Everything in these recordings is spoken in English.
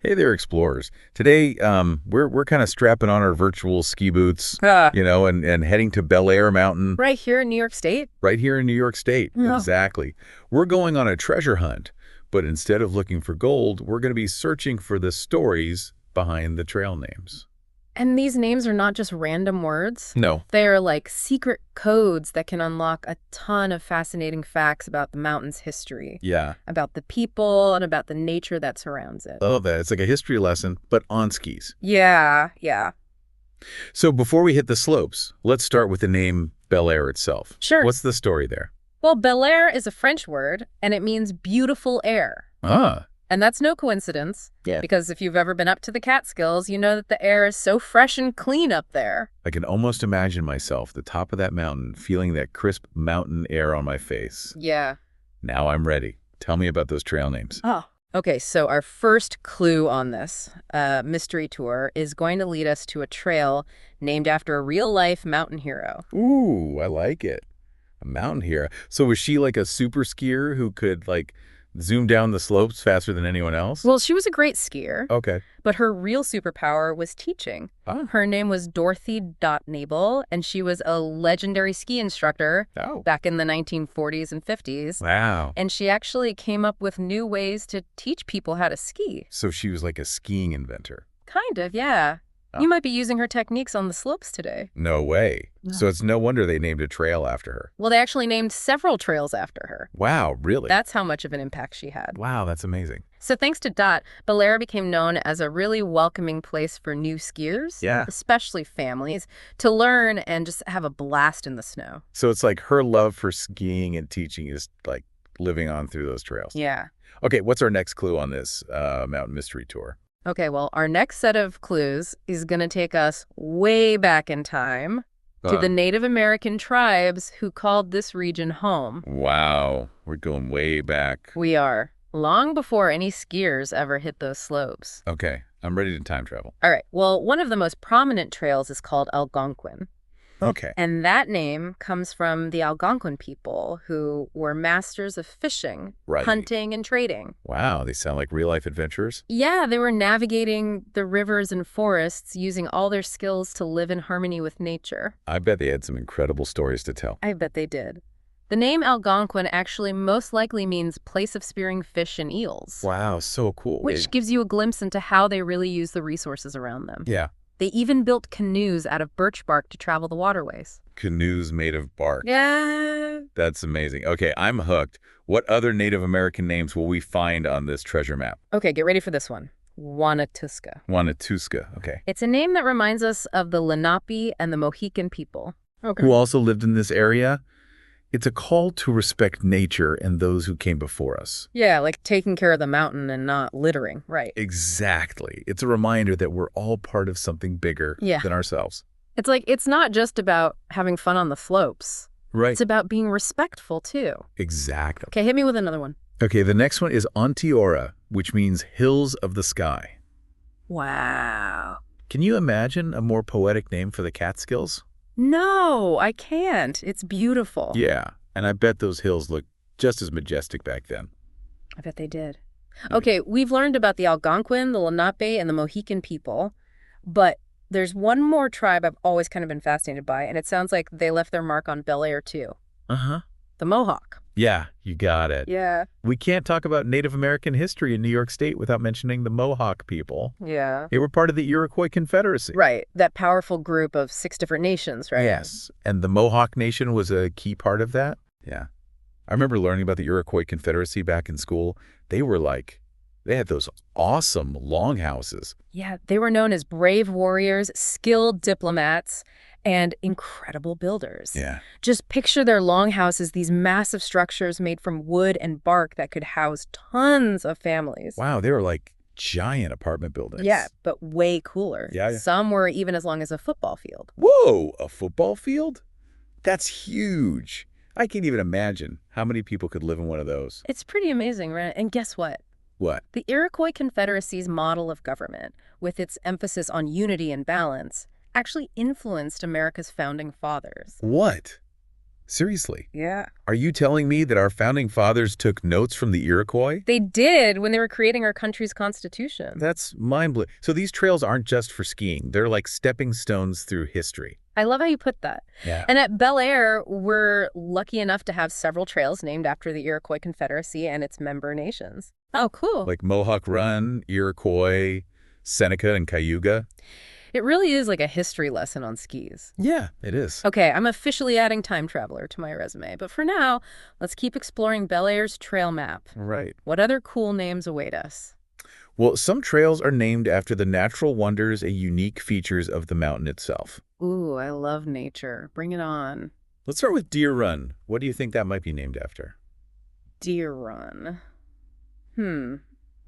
Hey there, explorers. Today, we're kind of strapping on our virtual ski boots, Ah, and heading to Belleayre Mountain right here in New York State? right here in New York State. No. Exactly. We're going on a treasure hunt, but instead of looking for gold, we're going to be searching for the stories behind the trail names. And these names are not just random words. No. They are like secret codes that can unlock a ton of fascinating facts about the mountain's history, Yeah. about the people, and about the nature that surrounds it. I love that. It's like a history lesson, but on skis. Yeah. So before we hit the slopes, let's start with the name Belleayre itself. Sure. What's the story there? Well, Belleayre is a French word, and it means beautiful air. Ah, And that's no coincidence. Yeah. Because if you've ever been up to the Catskills, you know that the air is so fresh and clean up there. I can almost imagine myself at the top of that mountain, feeling that crisp mountain air on my face. Yeah. Now I'm ready. Tell me about those trail names. Oh. Okay, so our first clue on this mystery tour is going to lead us to a trail named after a real-life mountain hero. Ooh, I like it. A mountain hero. So was she like a super skier who could like zoom down the slopes faster than anyone else? Well, she was a great skier, Okay. but her real superpower was teaching. Ah. Her name was Dorothy Nabel, and she was a legendary ski instructor Oh. back in the 1940s and 50s. Wow. And she actually came up with new ways to teach people how to ski. So she was like a skiing inventor. Kind of, yeah. Oh. You might be using her techniques on the slopes today. No way. No. So it's no wonder they named a trail after her. Well, they actually named several trails after her. Wow, really? That's how much of an impact she had. Wow, that's amazing. So thanks to Dot, Belleayre became known as a really welcoming place for new skiers, Yeah. especially families, to learn and just have a blast in the snow. So it's like her love for skiing and teaching is like living on through those trails. Yeah. Okay, what's our next clue on this mountain mystery tour? Okay, well, our next set of clues is going to take us way back in time to the Native American tribes who called this region home. Wow, we're going way back. We are. Long before any skiers ever hit those slopes. Okay, I'm ready to time travel. All right, well, one of the most prominent trails is called Algonquin. Okay. And that name comes from the Algonquin people who were masters of fishing, Right. hunting, and trading. Wow, they sound like real-life adventurers. Yeah, they were navigating the rivers and forests using all their skills to live in harmony with nature. I bet they had some incredible stories to tell. I bet they did. The name Algonquin actually most likely means place of spearing fish and eels, Wow, so cool. which gives you a glimpse into how they really use the resources around them. Yeah, They even built canoes out of birch bark to travel the waterways. canoes made of bark. Yeah. That's amazing. Okay, I'm hooked. What other Native American names will we find on this treasure map? Okay, get ready for this one. Wanatuska. Wanatuska. Okay. It's a name that reminds us of the Lenape and the Mohican people. Okay. Who also lived in this area? It's a call to respect nature and those who came before us. Yeah, like taking care of the mountain and not littering. Right. Exactly. It's a reminder that we're all part of something bigger Yeah. than ourselves. It's like, it's not just about having fun on the slopes. Right. It's about being respectful, too. Exactly. Okay, hit me with another one. Okay, the next one is Onteora, which means hills of the sky. Wow. Can you imagine a more poetic name for the Catskills? No, I can't. It's beautiful. Yeah, and I bet those hills looked just as majestic back then. I bet they did. Okay, we've learned about the Algonquin, the Lenape, and the Mohican people, but there's one more tribe I've always kind of been fascinated by, and it sounds like they left their mark on Belleayre too. Uh-huh. The Mohawk. Yeah, you got it. Yeah. We can't talk about Native American history in New York State without mentioning the Mohawk people. Yeah. They were part of the Iroquois Confederacy. Right. That powerful group of 6 different nations, right? Yes, and the Mohawk Nation was a key part of that. Yeah. I remember learning about the Iroquois Confederacy back in school. They had those awesome longhouses. Yeah, they were known as brave warriors, skilled diplomats, and incredible builders. Yeah. Just picture their longhouses, these massive structures made from wood and bark that could house tons of families. Wow, they were like giant apartment buildings. Yeah, but way cooler. Yeah. Some were even as long as a football field. Whoa, a football field? That's huge. I can't even imagine how many people could live in one of those. It's pretty amazing, right? And guess what? What? The Iroquois Confederacy's model of government, with its emphasis on unity and balance, actually influenced America's founding fathers. What? Seriously, Yeah. are you telling me that our founding fathers took notes from the Iroquois? They did when they were creating our country's constitution. That's mind-blowing. So these trails aren't just for skiing. They're like stepping stones through history. I love how you put that. Yeah. And at Belleayre, we're lucky enough to have several trails named after the Iroquois Confederacy and its member nations. Oh, cool. Like Mohawk Run, Iroquois, Seneca, and Cayuga. It really is like a history lesson on skis. Yeah, it is. Okay, I'm officially adding time traveler to my resume, but for now, let's keep exploring Belleayre's trail map. Right. What other cool names await us? Well, some trails are named after the natural wonders and unique features of the mountain itself. Ooh, I love nature. Bring it on. Let's start with Deer Run. What do you think that might be named after? Deer Run. I'm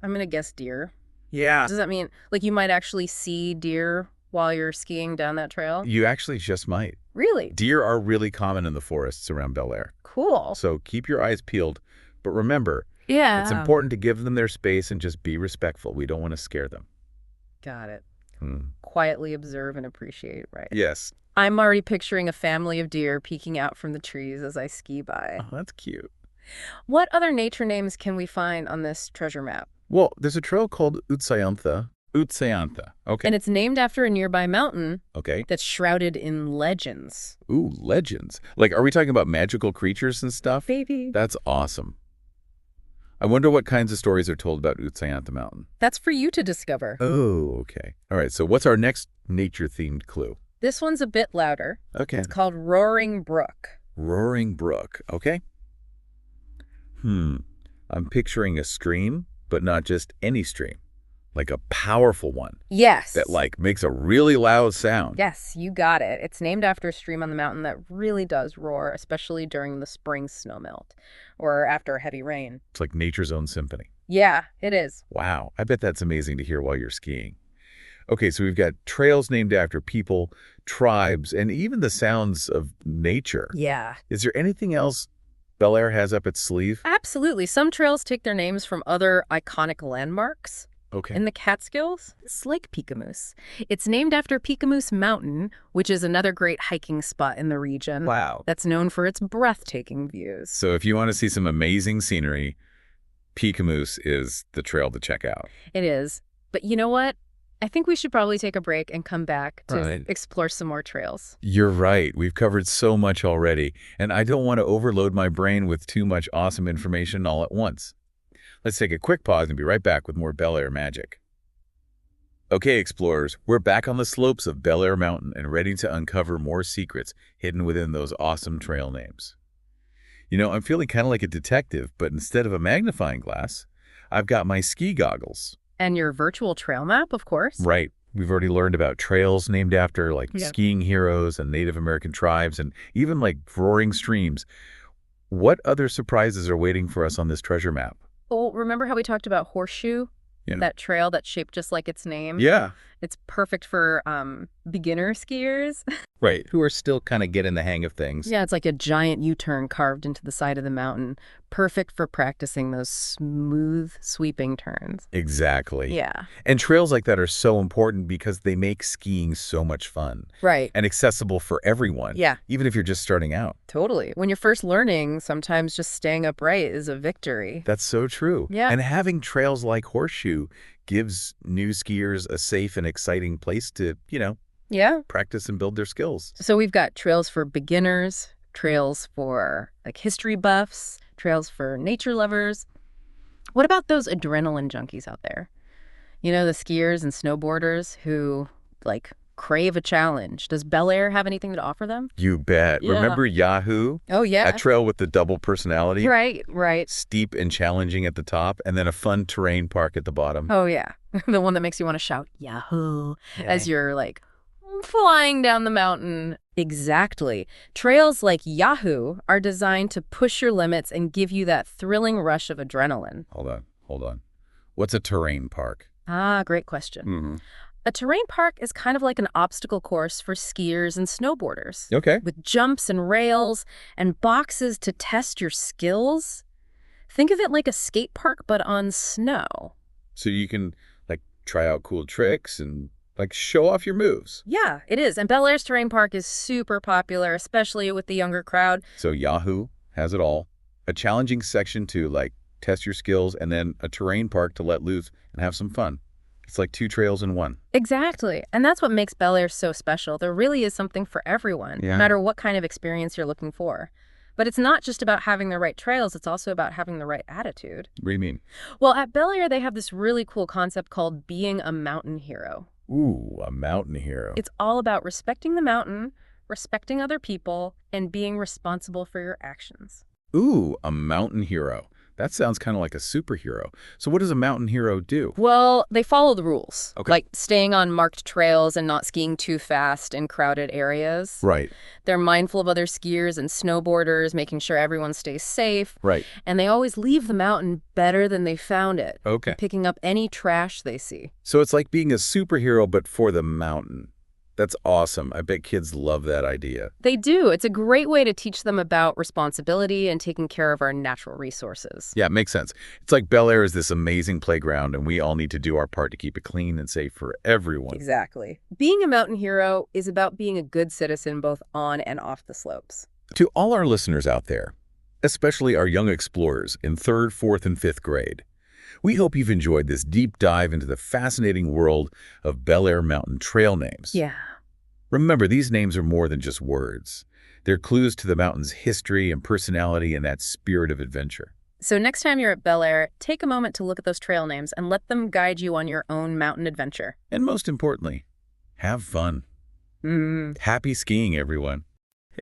gonna guess deer. Yeah. Does that mean, like, you might actually see deer while you're skiing down that trail? You actually just might. Really? Deer are really common in the forests around Belleayre. Cool. So keep your eyes peeled. But remember, Yeah. it's important to give them their space and just be respectful. We don't want to scare them. Got it. Hmm. Quietly observe and appreciate, right? Yes. I'm already picturing a family of deer peeking out from the trees as I ski by. Oh, that's cute. What other nature names can we find on this treasure map? Well, there's a trail called Utsayantha. Utsayantha. Okay. And it's named after a nearby mountain Okay. that's shrouded in legends. Ooh, legends. Like, are we talking about magical creatures and stuff? Baby. That's awesome. I wonder what kinds of stories are told about Utsayantha Mountain. That's for you to discover. Oh, okay. All right, so what's our next nature-themed clue? This one's a bit louder. Okay. It's called Roaring Brook. Roaring Brook. Okay. I'm picturing a stream, but not just any stream. Like a powerful one Yes. that, like, makes a really loud sound. Yes, you got it. It's named after a stream on the mountain that really does roar, especially during the spring snowmelt or after heavy rain. It's like nature's own symphony. Yeah, it is. Wow, I bet that's amazing to hear while you're skiing. Okay, so we've got trails named after people, tribes, and even the sounds of nature. Yeah. Is there anything else Belleayre has up its sleeve? Absolutely. Some trails take their names from other iconic landmarks. Okay. In the Catskills, it's Lake Peekamoose. It's named after Peekamoose Mountain, which is another great hiking spot in the region. Wow. That's known for its breathtaking views. So if you want to see some amazing scenery, Peekamoose is the trail to check out. It is. But you know what? I think we should probably take a break and come back to Right. explore some more trails. You're right. We've covered so much already, and I don't want to overload my brain with too much awesome information all at once. Let's take a quick pause and be right back with more Belleayre magic. Okay, explorers, we're back on the slopes of Belleayre Mountain and ready to uncover more secrets hidden within those awesome trail names. You know, I'm feeling kind of like a detective, but instead of a magnifying glass, I've got my ski goggles. And your virtual trail map, of course. Right. We've already learned about trails named after, like, Yeah. skiing heroes and Native American tribes and even, like, roaring streams. What other surprises are waiting for us on this treasure map? Oh, remember how we talked about Horseshoe? Yeah. That trail that's shaped just like its name? Yeah. It's perfect for beginner skiers. Right. Who are still kind of getting the hang of things. Yeah, it's like a giant U-turn carved into the side of the mountain. Perfect for practicing those smooth, sweeping turns. Exactly. Yeah. And trails like that are so important because they make skiing so much fun Right. and accessible for everyone. Yeah. Even if you're just starting out. Totally. When you're first learning, sometimes just staying upright is a victory. That's so true. Yeah. And having trails like Horseshoe gives new skiers a safe and exciting place to, Yeah. practice and build their skills. So we've got trails for beginners, trails for like history buffs, trails for nature lovers. What about those adrenaline junkies out there? You know, the skiers and snowboarders who like crave a challenge. Does Belleayre have anything to offer them? You bet. Yeah. Remember Yahoo? Oh, yeah. That trail with the double personality? Right. Steep and challenging at the top, and then a fun terrain park at the bottom. Oh, yeah. The one that makes you want to shout Yahoo as you're like flying down the mountain. Exactly. Trails like Yahoo are designed to push your limits and give you that thrilling rush of adrenaline. Hold on. What's a terrain park? Ah, great question. Mm-hmm. A terrain park is kind of like an obstacle course for skiers and snowboarders. Okay. With jumps and rails and boxes to test your skills. Think of it like a skate park, but on snow. So you can, like, try out cool tricks and Like, show off your moves. Yeah, it is. And Belleaire's Terrain Park is super popular, especially with the younger crowd. So Yahoo has it all. A challenging section to, like, test your skills, and then a terrain park to let loose and have some fun. It's like 2 trails in one. Exactly. And that's what makes Belleayre so special. There really is something for everyone, Yeah. no matter what kind of experience you're looking for. But it's not just about having the right trails, it's also about having the right attitude. What do you mean? Well, at Belleayre, they have this really cool concept called being a mountain hero. Ooh, a mountain hero. It's all about respecting the mountain, respecting other people, and being responsible for your actions. Ooh, a mountain hero. That sounds kind of like a superhero. So what does a mountain hero do? Well, they follow the rules, Okay. like staying on marked trails and not skiing too fast in crowded areas. Right, They're mindful of other skiers and snowboarders, making sure everyone stays safe. right. And they always leave the mountain better than they found it, Okay. picking up any trash they see. So it's like being a superhero, but for the mountain. That's awesome. I bet kids love that idea. They do. It's a great way to teach them about responsibility and taking care of our natural resources. Yeah, it makes sense. It's like Belleayre is this amazing playground, and we all need to do our part to keep it clean and safe for everyone. Exactly. Being a mountain hero is about being a good citizen both on and off the slopes. To all our listeners out there, especially our young explorers in 3rd, 4th, and 5th grade, we hope you've enjoyed this deep dive into the fascinating world of Belleayre Mountain trail names. Yeah. Remember, these names are more than just words. They're clues to the mountain's history and personality and that spirit of adventure. So next time you're at Belleayre, take a moment to look at those trail names and let them guide you on your own mountain adventure. And most importantly, have fun. Happy skiing, everyone.